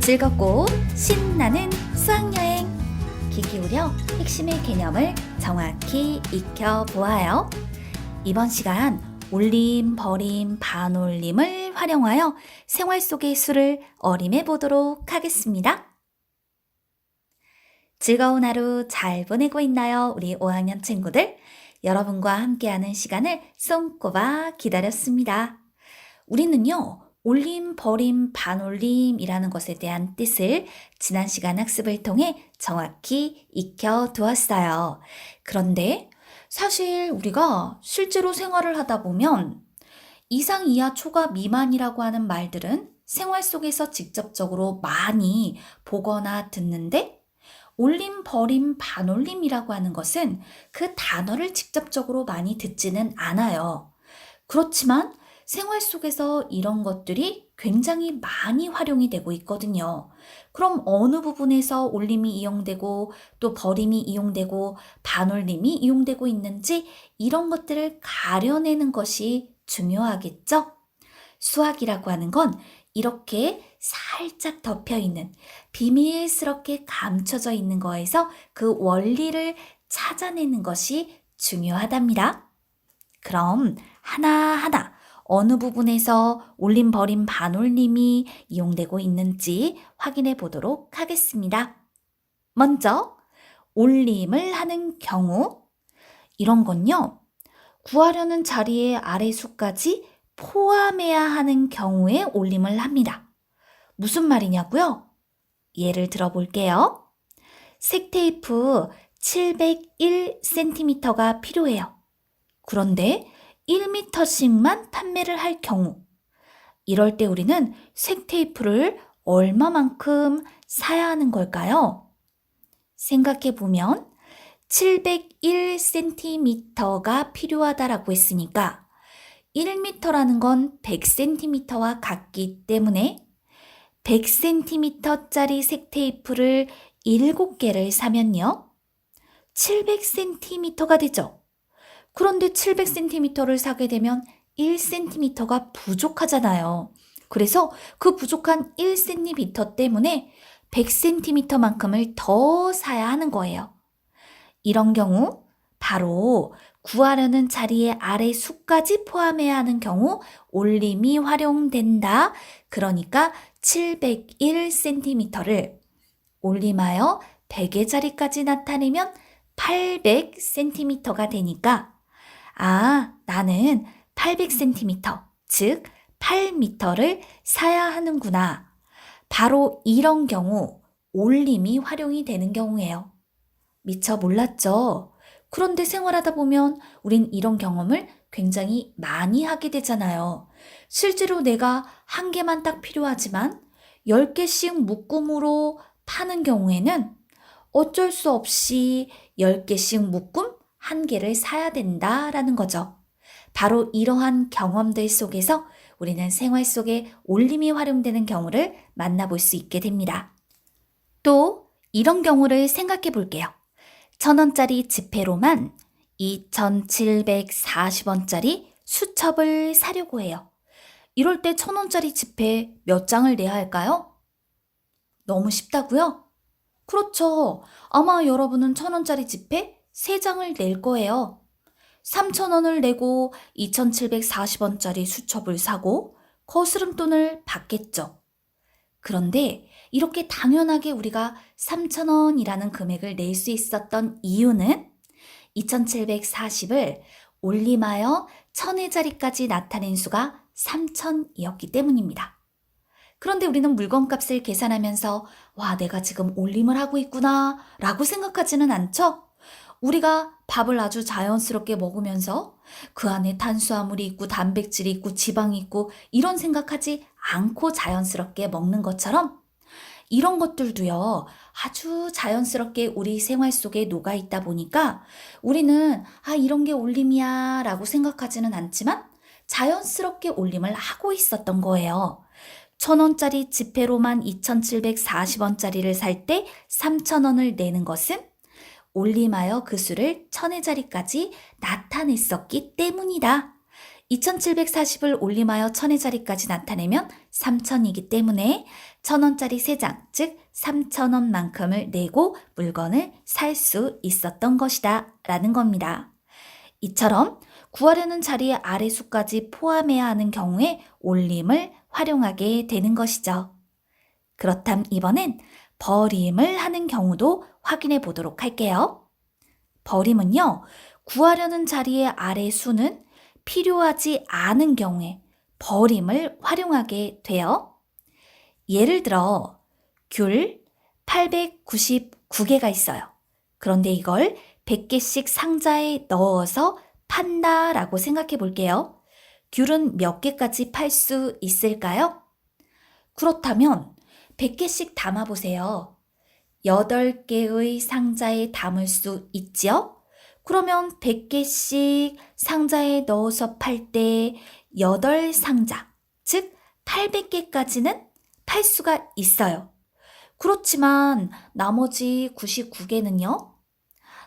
즐겁고 신나는 수학여행. 귀 기울여 핵심의 개념을 정확히 익혀보아요. 이번 시간 올림, 버림, 반올림을 활용하여 생활 속의 수를 어림해 보도록 하겠습니다. 즐거운 하루 잘 보내고 있나요? 우리 5학년 친구들. 여러분과 함께하는 시간을 손꼽아 기다렸습니다. 우리는요, 올림, 버림, 반올림이라는 것에 대한 뜻을 지난 시간 학습을 통해 정확히 익혀두었어요. 그런데 사실 우리가 실제로 생활을 하다 보면 이상, 이하, 초과, 미만이라고 하는 말들은 생활 속에서 직접적으로 많이 보거나 듣는데 올림, 버림, 반올림이라고 하는 것은 그 단어를 직접적으로 많이 듣지는 않아요. 그렇지만 생활 속에서 이런 것들이 굉장히 많이 활용이 되고 있거든요. 그럼 어느 부분에서 올림이 이용되고 또 버림이 이용되고 반올림이 이용되고 있는지 이런 것들을 가려내는 것이 중요하겠죠? 수학이라고 하는 건 이렇게 살짝 덮여있는, 비밀스럽게 감춰져 있는 거에서 그 원리를 찾아내는 것이 중요하답니다. 그럼 하나하나 어느 부분에서 올림, 버림, 반올림이 이용되고 있는지 확인해 보도록 하겠습니다. 먼저 올림을 하는 경우, 이런 건요, 구하려는 자리의 아래 수까지 포함해야 하는 경우에 올림을 합니다. 무슨 말이냐고요? 예를 들어 볼게요. 색테이프 701cm가 필요해요. 그런데 1m씩만 판매를 할 경우, 이럴 때 우리는 색테이프를 얼마만큼 사야 하는 걸까요? 생각해 보면 701cm가 필요하다라고 했으니까 1m라는 건 100cm와 같기 때문에 100cm짜리 색테이프를 7개를 사면요, 700cm가 되죠. 그런데 700cm를 사게 되면 1cm가 부족하잖아요. 그래서 그 부족한 1cm 때문에 100cm만큼을 더 사야 하는 거예요. 이런 경우 바로 구하려는 자리의 아래 수까지 포함해야 하는 경우 올림이 활용된다. 그러니까 701cm를 올림하여 100의 자리까지 나타내면 800cm가 되니까 나는 800cm, 즉 8m를 사야 하는구나. 바로 이런 경우 올림이 활용이 되는 경우예요. 미처 몰랐죠? 그런데 생활하다 보면 우린 이런 경험을 굉장히 많이 하게 되잖아요. 실제로 내가 한 개만 딱 필요하지만 10개씩 묶음으로 파는 경우에는 어쩔 수 없이 10개씩 묶음 한 개를 사야 된다라는 거죠. 바로 이러한 경험들 속에서 우리는 생활 속에 올림이 활용되는 경우를 만나볼 수 있게 됩니다. 또 이런 경우를 생각해 볼게요. 1,000원짜리 지폐로만 2,740원짜리 수첩을 사려고 해요. 이럴 때 1,000원짜리 지폐 몇 장을 내야 할까요? 너무 쉽다고요? 그렇죠. 아마 여러분은 1,000원짜리 지폐 3장을 낼 거예요. 3,000원을 내고 2,740원짜리 수첩을 사고 거스름돈을 받겠죠. 그런데 이렇게 당연하게 우리가 3,000원이라는 금액을 낼 수 있었던 이유는 2,740을 올림하여 1,000의 자리까지 나타낸 수가 3,000이었기 때문입니다. 그런데 우리는 물건값을 계산하면서 내가 지금 올림을 하고 있구나 라고 생각하지는 않죠? 우리가 밥을 아주 자연스럽게 먹으면서 그 안에 탄수화물이 있고 단백질이 있고 지방이 있고 이런 생각하지 않고 자연스럽게 먹는 것처럼 이런 것들도요, 아주 자연스럽게 우리 생활 속에 녹아있다 보니까 우리는 이런 게 올림이야 라고 생각하지는 않지만 자연스럽게 올림을 하고 있었던 거예요. 1,000원짜리 지폐로만 2,740원짜리를 살 때 3,000원을 내는 것은 올림하여 그 수를 1,000의 자리까지 나타냈었기 때문이다. 2,740을 올림하여 1,000의 자리까지 나타내면 3,000이기 때문에 1,000원짜리 3장, 즉 3,000원만큼을 내고 물건을 살 수 있었던 것이다 라는 겁니다. 이처럼 구하려는 자리의 아래 수까지 포함해야 하는 경우에 올림을 활용하게 되는 것이죠. 그렇다면 이번엔 버림을 하는 경우도 확인해 보도록 할게요. 버림은요, 구하려는 자리의 아래 수는 필요하지 않은 경우에 버림을 활용하게 돼요. 예를 들어 귤 899개가 있어요. 그런데 이걸 100개씩 상자에 넣어서 판다라고 생각해 볼게요. 귤은 몇 개까지 팔 수 있을까요? 그렇다면 100개씩 담아보세요. 8개의 상자에 담을 수 있지요? 그러면 100개씩 상자에 넣어서 팔 때 8상자, 즉 800개까지는 팔 수가 있어요. 그렇지만 나머지 99개는요?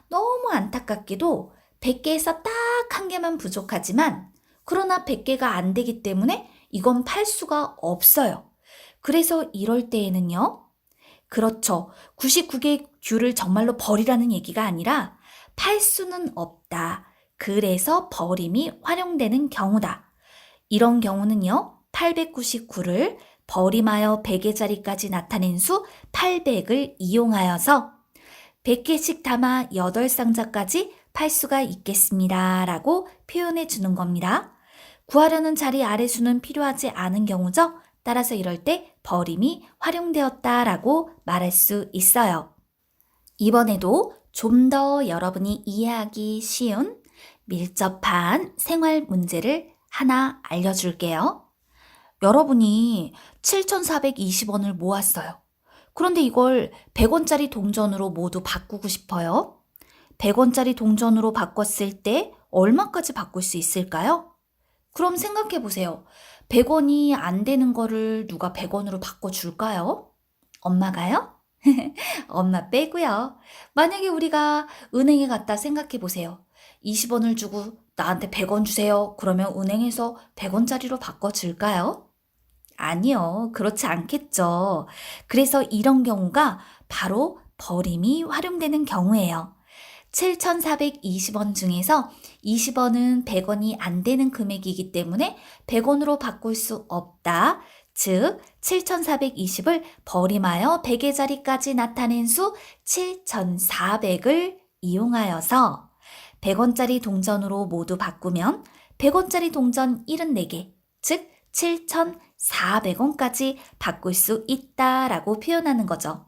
너무 안타깝게도 100개에서 딱 한 개만 부족하지만 그러나 100개가 안 되기 때문에 이건 팔 수가 없어요. 그래서 이럴 때에는요. 그렇죠. 99개 귤을 정말로 버리라는 얘기가 아니라 팔 수는 없다. 그래서 버림이 활용되는 경우다. 이런 경우는요. 899를 버림하여 100의 자리까지 나타낸 수 800을 이용하여서 100개씩 담아 8상자까지 팔 수가 있겠습니다. 라고 표현해 주는 겁니다. 구하려는 자리 아래 수는 필요하지 않은 경우죠. 따라서 이럴 때 버림이 활용되었다 라고 말할 수 있어요. 이번에도 좀 더 여러분이 이해하기 쉬운 밀접한 생활 문제를 하나 알려줄게요. 여러분이 7,420원을 모았어요. 그런데 이걸 100원짜리 동전으로 모두 바꾸고 싶어요. 100원짜리 동전으로 바꿨을 때 얼마까지 바꿀 수 있을까요? 그럼 생각해 보세요. 100원이 안 되는 거를 누가 100원으로 바꿔줄까요? 엄마가요? 엄마 빼고요. 만약에 우리가 은행에 갔다 생각해 보세요. 20원을 주고 나한테 100원 주세요. 그러면 은행에서 100원짜리로 바꿔줄까요? 아니요. 그렇지 않겠죠. 그래서 이런 경우가 바로 버림이 활용되는 경우예요. 7,420원 중에서 20원은 100원이 안 되는 금액이기 때문에 100원으로 바꿀 수 없다. 즉 7,420을 버림하여 100의 자리까지 나타낸 수 7,400을 이용하여서 100원짜리 동전으로 모두 바꾸면 100원짜리 동전 74개, 즉 7,400원까지 바꿀 수 있다라고 표현하는 거죠.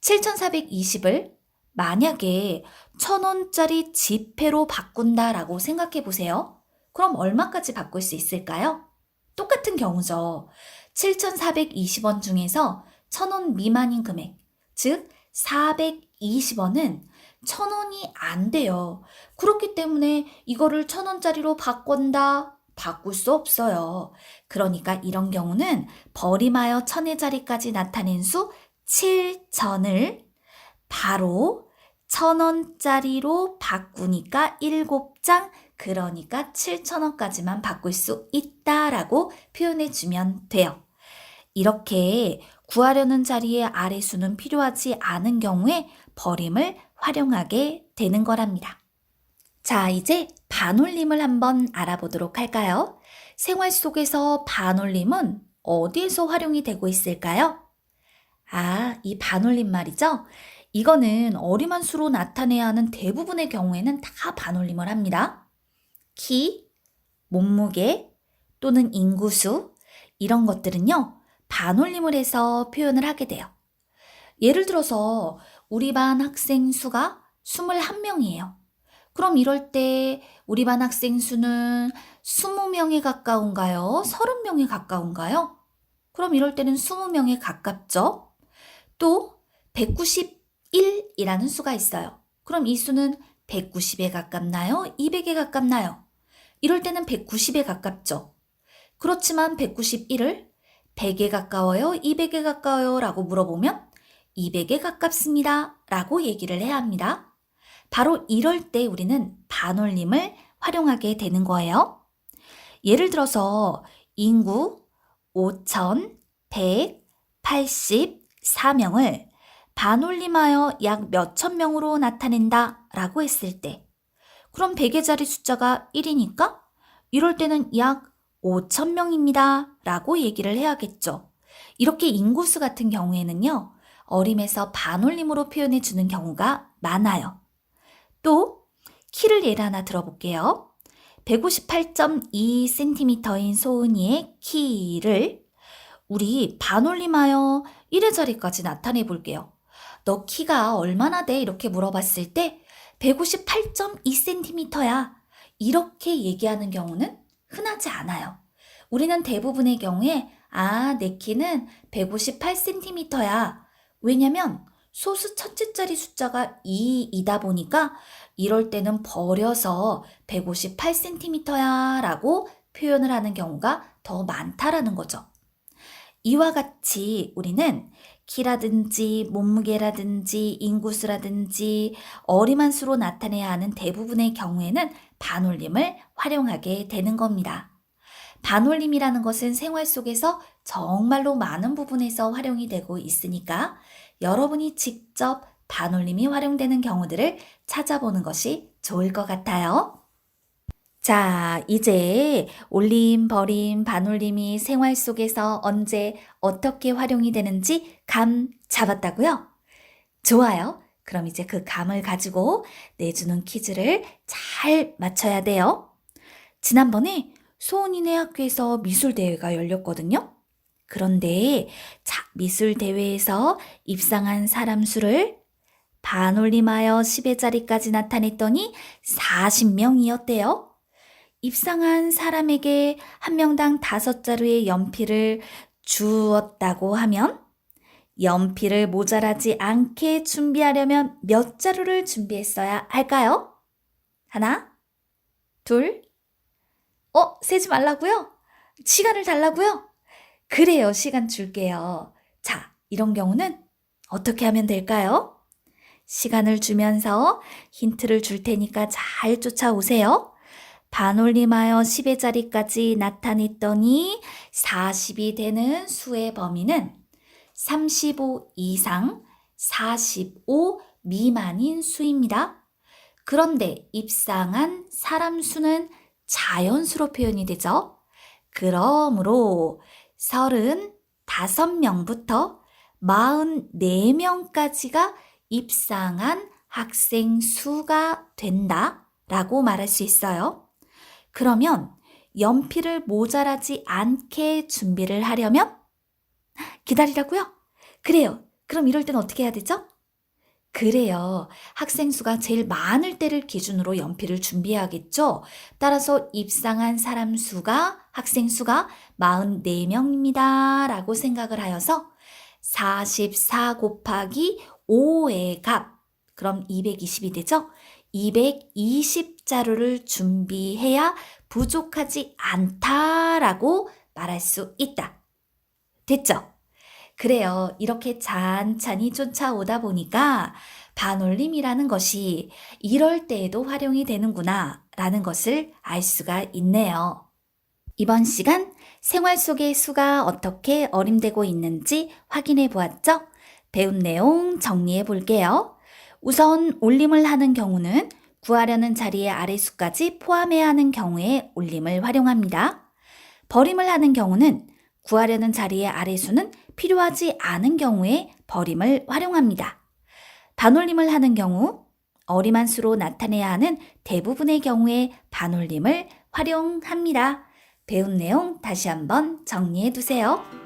7,420을 만약에 1,000원짜리 지폐로 바꾼다라고 생각해 보세요. 그럼 얼마까지 바꿀 수 있을까요? 똑같은 경우죠. 7,420원 중에서 1,000원 미만인 금액, 즉 420원은 1,000원이 안 돼요. 그렇기 때문에 이거를 1,000원짜리로 바꾼다? 바꿀 수 없어요. 그러니까 이런 경우는 버림하여 1,000의 자리까지 나타낸 수 7,000을 바로 1,000원짜리로 바꾸니까 7장, 그러니까 7,000원까지만 바꿀 수 있다라고 표현해 주면 돼요. 이렇게 구하려는 자리의 아래 수는 필요하지 않은 경우에 버림을 활용하게 되는 거랍니다. 자, 이제 반올림을 한번 알아보도록 할까요? 생활 속에서 반올림은 어디에서 활용이 되고 있을까요? 이 반올림 말이죠? 이거는 어림한 수로 나타내야 하는 대부분의 경우에는 다 반올림을 합니다. 키, 몸무게 또는 인구수 이런 것들은요. 반올림을 해서 표현을 하게 돼요. 예를 들어서 우리 반 학생 수가 21명이에요. 그럼 이럴 때 우리 반 학생 수는 20명에 가까운가요? 30명에 가까운가요? 그럼 이럴 때는 20명에 가깝죠? 또 191이라는 수가 있어요. 그럼 이 수는 190에 가깝나요? 200에 가깝나요? 이럴 때는 190에 가깝죠. 그렇지만 191을 100에 가까워요? 200에 가까워요? 라고 물어보면 200에 가깝습니다. 라고 얘기를 해야 합니다. 바로 이럴 때 우리는 반올림을 활용하게 되는 거예요. 예를 들어서 인구 5,100, 84명을 반올림하여 약 몇천 명으로 나타낸다 라고 했을 때, 그럼 100의 자리 숫자가 1이니까 이럴 때는 약 5천 명입니다 라고 얘기를 해야겠죠. 이렇게 인구수 같은 경우에는요, 어림에서 반올림으로 표현해 주는 경우가 많아요. 또 키를 예를 하나 들어볼게요. 158.2cm인 소은이의 키를 우리 반올림하여 1의 자리까지 나타내 볼게요. 너 키가 얼마나 돼? 이렇게 물어봤을 때 158.2cm야. 이렇게 얘기하는 경우는 흔하지 않아요. 우리는 대부분의 경우에 내 키는 158cm야. 왜냐면 소수 첫째 자리 숫자가 2이다 보니까 이럴 때는 버려서 158cm야 라고 표현을 하는 경우가 더 많다라는 거죠. 이와 같이 우리는 키라든지 몸무게라든지 인구수라든지 어림한 수로 나타내야 하는 대부분의 경우에는 반올림을 활용하게 되는 겁니다. 반올림이라는 것은 생활 속에서 정말로 많은 부분에서 활용이 되고 있으니까 여러분이 직접 반올림이 활용되는 경우들을 찾아보는 것이 좋을 것 같아요. 자, 이제 올림, 버림, 반올림이 생활 속에서 언제 어떻게 활용이 되는지 감 잡았다고요? 좋아요. 그럼 이제 그 감을 가지고 내주는 퀴즈를 잘 맞춰야 돼요. 지난번에 소은이네 학교에서 미술대회가 열렸거든요. 그런데 미술대회에서 입상한 사람 수를 반올림하여 10의 자리까지 나타냈더니 40명이었대요. 입상한 사람에게 한 명당 5자루의 연필을 주었다고 하면 연필을 모자라지 않게 준비하려면 몇 자루를 준비했어야 할까요? 하나, 둘, 세지 말라고요? 시간을 달라고요? 그래요, 시간 줄게요. 자, 이런 경우는 어떻게 하면 될까요? 시간을 주면서 힌트를 줄 테니까 잘 쫓아오세요. 반올림하여 10의 자리까지 나타냈더니 40이 되는 수의 범위는 35 이상 45 미만인 수입니다. 그런데 입상한 사람 수는 자연수로 표현이 되죠. 그러므로 35명부터 44명까지가 입상한 학생 수가 된다라고 말할 수 있어요. 그러면 연필을 모자라지 않게 준비를 하려면 기다리라고요? 그래요. 그럼 이럴 땐 어떻게 해야 되죠? 그래요. 학생 수가 제일 많을 때를 기준으로 연필을 준비해야겠죠. 따라서 입상한 사람 수가, 학생 수가 44명입니다. 라고 생각을 하여서 44 곱하기 5의 값, 그럼 220이 되죠? 220자루를 준비해야 부족하지 않다라고 말할 수 있다. 됐죠? 그래요. 이렇게 찬찬히 쫓아오다 보니까 반올림이라는 것이 이럴 때에도 활용이 되는구나 라는 것을 알 수가 있네요. 이번 시간 생활 속의 수가 어떻게 어림되고 있는지 확인해 보았죠? 배운 내용 정리해 볼게요. 우선 올림을 하는 경우는 구하려는 자리의 아래수까지 포함해야 하는 경우에 올림을 활용합니다. 버림을 하는 경우는 구하려는 자리의 아래수는 필요하지 않은 경우에 버림을 활용합니다. 반올림을 하는 경우, 어림한 수로 나타내야 하는 대부분의 경우에 반올림을 활용합니다. 배운 내용 다시 한번 정리해 두세요.